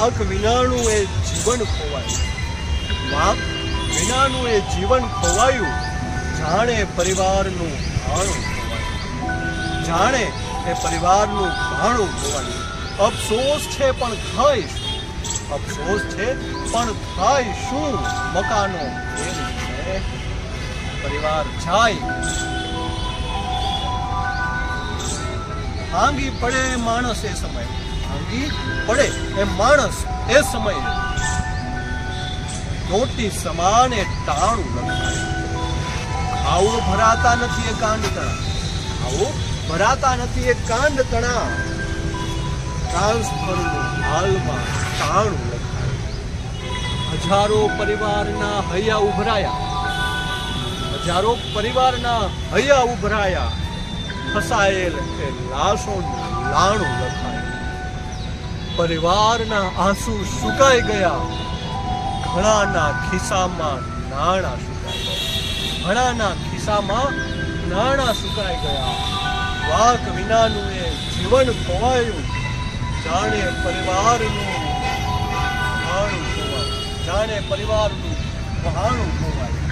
વાક વિનાનું એ જીવન ખોવાયું, વાક વિનાનું એ જીવન ખોવાયું, જાણે પરિવારનું ભાણું ખોવાયું, જાણે એ પરિવારનું ભાણું ખોવાયું. અફસોસ છે પણ થાય શું, અફસોસ છે પણ થાય શું, મકાનો એમ છે પરિવાર જાય. ભાંગી પડે માણસ એ સમય, ભાંગી પડે એ માણસ એ સમયે રોટી સમાન એ ટાણું લખાય. ખાવો ભરાતા નથી એ કાંડ તણા, ખાવો ભરાતા નથી એ કાંડ તણા, ટ્રાન્સફરનું હાલમાં ટાણું લખાય. હજારો પરિવારના હૈયા ઉભરાયા, હજારો પરિવારના હૈયા ઉભરાયા, ફસાયેલ એ લાશોનું લાણું લખાય. પરિવારના આંસુ સુકાઈ ગયા, ઘણાના ખિસ્સામાં નાણાં સુકાઈ ગયા, ઘણાના ખિસ્સામાં નાણાં સુકાઈ ગયા. વાક વિનાનું એ જીવન ખોવાયું, જાણે પરિવારનું ભાણું ખોવાયું, જાણે પરિવારનું ભાણું ખોવાયું.